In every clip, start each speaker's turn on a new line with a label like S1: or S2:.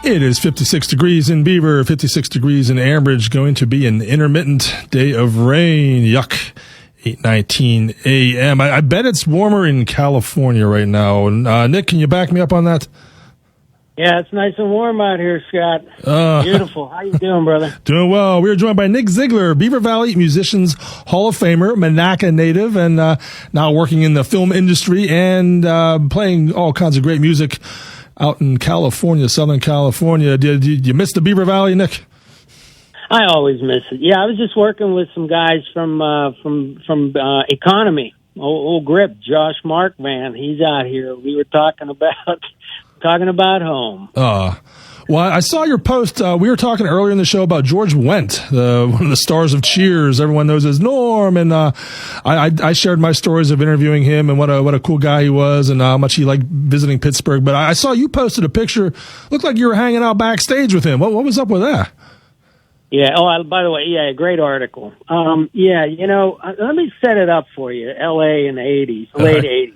S1: It is 56 degrees in Beaver, 56 degrees in Ambridge, going to be an intermittent day of rain. Yuck. 8:19 a.m. I bet it's warmer in California right now. Nick, can you back me up on that?
S2: Yeah, it's nice and warm out here, Scott. Beautiful. How you doing, brother?
S1: Doing well. We are joined by Nick Ziegler, Beaver Valley Musicians Hall of Famer, Monaca native, and now working in the film industry and playing all kinds of great music out in California, Southern California. Did you miss the Beaver Valley, Nick?
S2: I always miss it. Yeah, I was just working with some guys from Economy, old grip, Josh Mark, man. He's out here. We were talking about home.
S1: Well, I saw your post. We were talking earlier in the show about George Wendt, one of the stars of Cheers. Everyone knows as Norm, and I shared my stories of interviewing him and what a cool guy he was, and how much he liked visiting Pittsburgh. But I saw you posted a picture. Looked like you were hanging out backstage with him. What was up with that?
S2: Yeah. Oh, by the way, yeah, great article. Yeah, let me set it up for you. L.A. in the '80s, late '80s.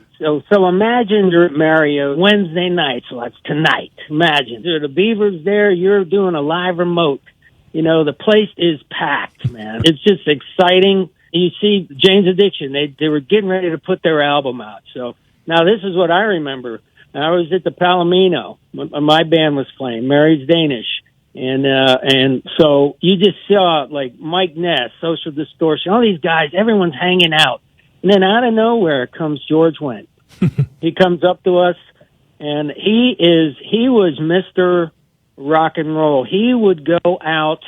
S2: So imagine you're at Marriott Wednesday night. So that's tonight. Imagine the Beavers there. You're doing a live remote. The place is packed, man. It's just exciting. You see Jane's Addiction. They were getting ready to put their album out. So now this is what I remember. I was at the Palomino when my band was playing, Mary's Danish. And so you just saw like Mike Ness, Social Distortion, all these guys, everyone's hanging out. And then out of nowhere comes George Wendt. He comes up to us and he was Mr. Rock and Roll. He would go out.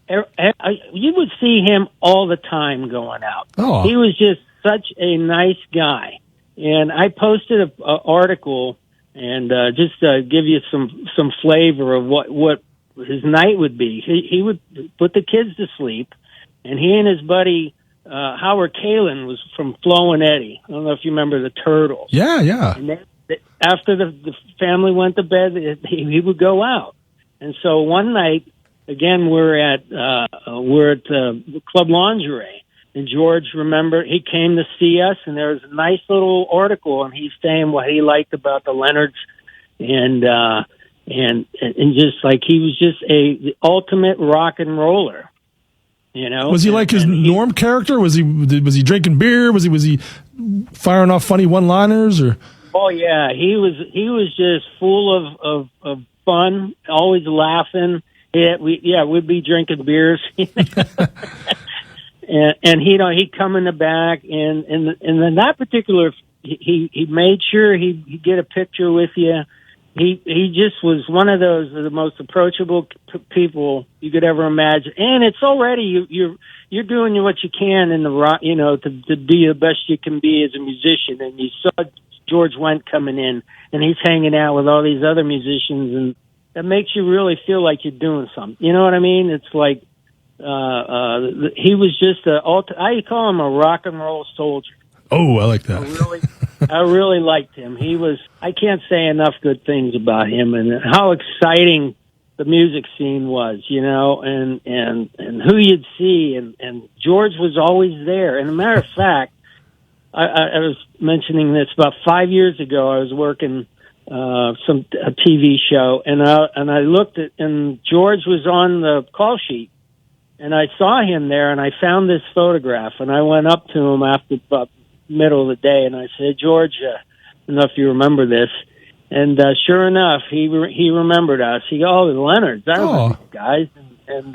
S2: You would see him all the time going out.
S1: Oh.
S2: He was just such a nice guy. And I posted an article and, just to give you some flavor of what his night would be. He would put the kids to sleep, and he and his buddy Howard Kalin was from Flo and Eddie. I don't know if you remember the Turtles.
S1: Yeah.
S2: And then, after the family went to bed, he would go out. And so one night, again, we're at Club Lingerie, and George, remember, he came to see us, and there was a nice little article, and he's saying what he liked about the Leonards, and just like he was just the ultimate rock and roller,
S1: Was he like his Norm character? Was he drinking beer? Was he firing off funny one-liners or?
S2: Oh yeah, he was just full of fun, always laughing. Yeah, we'd be drinking beers, and he'd come in the back, and then that particular he made sure he'd get a picture with you. He just was one of the most approachable people you could ever imagine. And it's already, you're doing what you can in the rock, to be the best you can be as a musician. And you saw George Wendt coming in and he's hanging out with all these other musicians, and that makes you really feel like you're doing something. You know what I mean? It's like, he was just I call him a rock and roll soldier.
S1: Oh, I like that.
S2: I really liked him. I can't say enough good things about him and how exciting the music scene was, and who you'd see. And George was always there. And a matter of fact, I was mentioning this about 5 years ago. I was working a TV show, and I looked at, and George was on the call sheet. And I saw him there, and I found this photograph, and I went up to him after about middle of the day, and I said, George, I don't know if you remember this. And sure enough, he remembered us. He goes, oh, the Leonards, I remember these guys. And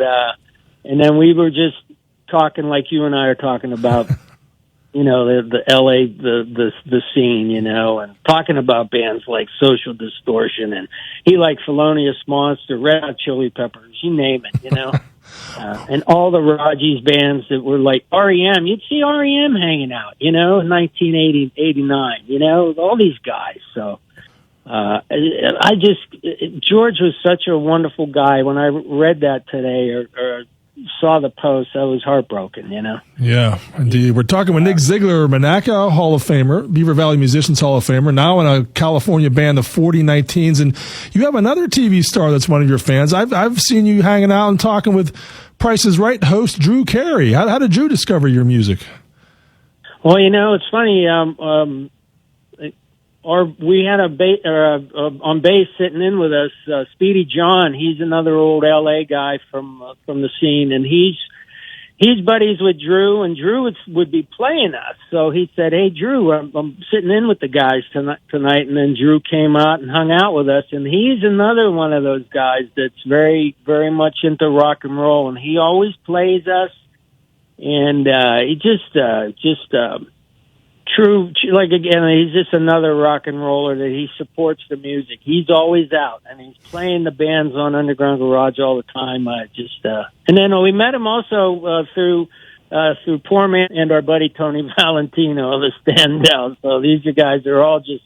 S2: then we were just talking like you and I are talking about, the LA, the scene, and talking about bands like Social Distortion, and he liked Thelonious Monster, Red Hot Chili Peppers, you name it, and all the Raji's bands that were like REM. You'd see REM hanging out, in 1980, 89, all these guys. So George was such a wonderful guy. When I read that today or saw the post, I was heartbroken,
S1: Yeah, indeed. We're talking with Nick Ziegler, Monaca Hall of Famer, Beaver Valley Musicians Hall of Famer, now in a California band, the 4019s. And you have another TV star that's one of your fans. I've seen you hanging out and talking with Price is Right host Drew Carey. How did Drew discover your music?
S2: Well, it's funny. or we had on bass sitting in with us, Speedy John. He's another old LA guy from the scene, and he's buddies with Drew, and Drew would be playing us. So he said, "Hey, Drew, I'm sitting in with the guys tonight." And then Drew came out and hung out with us, and he's another one of those guys that's very, very much into rock and roll, and he always plays us. And he just true, like, again, he's just another rock and roller that he supports the music. He's always out, and he's playing the bands on Underground Garage all the time. And then we met him also through Poor Man and our buddy Tony Valentino, the standout. So these are guys that are all just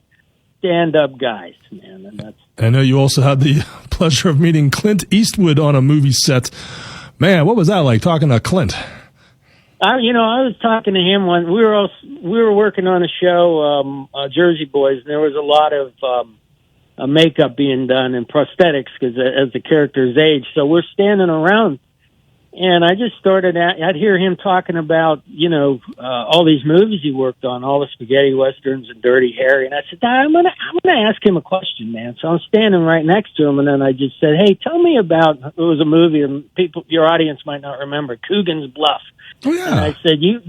S2: stand-up guys, man. And that's.
S1: I know you also had the pleasure of meeting Clint Eastwood on a movie set. Man, what was that like, talking to Clint?
S2: I was talking to him when we were working on a show, Jersey Boys, and there was a lot of makeup being done and prosthetics because as the characters age. So we're standing around, and I just I'd hear him talking about, all these movies he worked on, all the spaghetti westerns and Dirty Harry, and I said, I'm gonna ask him a question, man. So I'm standing right next to him, and then I just said, hey, tell me about, it was a movie, and your audience might not remember, Coogan's Bluff.
S1: Oh, yeah.
S2: And I said, you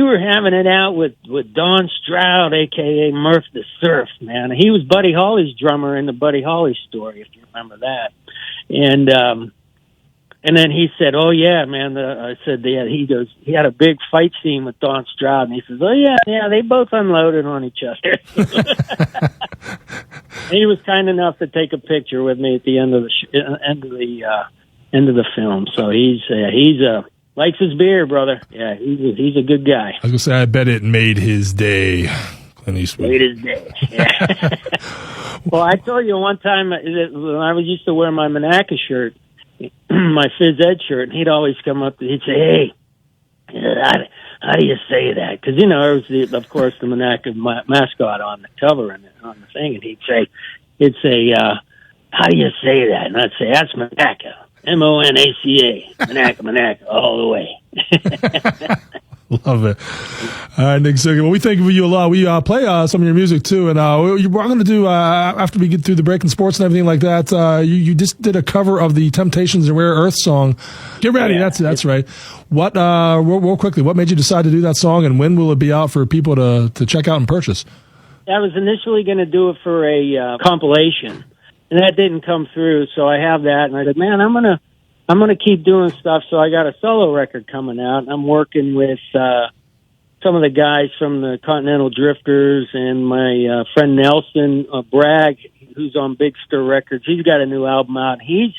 S2: were having it out with Don Stroud, a.k.a. Murph the Surf, man. He was Buddy Holly's drummer in the Buddy Holly story, if you remember that. And then he said, oh, yeah, man. I said, yeah, he had a big fight scene with Don Stroud. And he says, oh, yeah, they both unloaded on each other. He was kind enough to take a picture with me at the end of the film. So he's likes his beer, brother. Yeah, he's a good guy.
S1: I was gonna say, I bet it made his day. Clint Eastwood.
S2: Made his day. Yeah. Well, I told you one time that when I used to wear my Manaka shirt, my phys ed shirt, and he'd always come up and he'd say, "Hey, how do you say that?" Because it was of course the Manaka mascot on the cover and on the thing, and he'd say, "How do you say that?" And I'd say, "That's Manaka." Monaca, Manaka, all the way.
S1: Love it. All right, Nick Sigler. Well, we thank you a lot. We play some of your music too, and we're going to do after we get through the breaking sports and everything like that. You just did a cover of the Temptations' "Rare Earth" song. Get ready. Yeah. That's right. What real quickly? What made you decide to do that song, and when will it be out for people to check out and purchase?
S2: I was initially going to do it for a compilation. And that didn't come through, so I have that. And I said, man, I'm gonna keep doing stuff. So I got a solo record coming out. And I'm working with some of the guys from the Continental Drifters and my friend Nelson Bragg, who's on Big Stir Records. He's got a new album out. He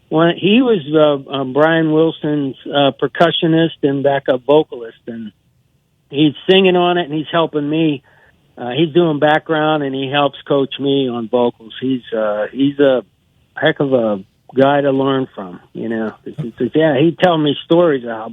S2: was Brian Wilson's percussionist and backup vocalist, and he's singing on it, and he's helping me. He's doing background, and he helps coach me on vocals. He's a heck of a guy to learn from, he'd tell me stories of how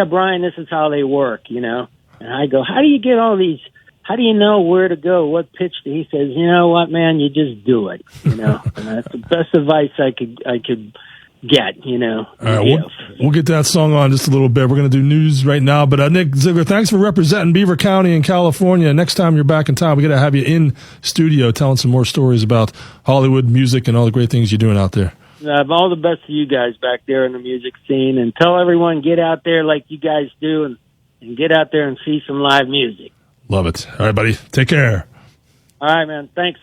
S2: Brian, this is how they work, And I go, how do you get all these, how do you know where to go, what pitch to, he says, you know what, man, you just do it, And that's the best advice I could get, All
S1: right, we'll get that song on just a little bit. We're going to do news right now. But Nick Sigler, thanks for representing Beaver County in California. Next time you're back in town, we got to have you in studio telling some more stories about Hollywood music and all the great things you're doing out there.
S2: All the best to you guys back there in the music scene. And tell everyone, get out there like you guys do and get out there and see some live music.
S1: Love it. All right, buddy. Take care.
S2: All right, man. Thanks.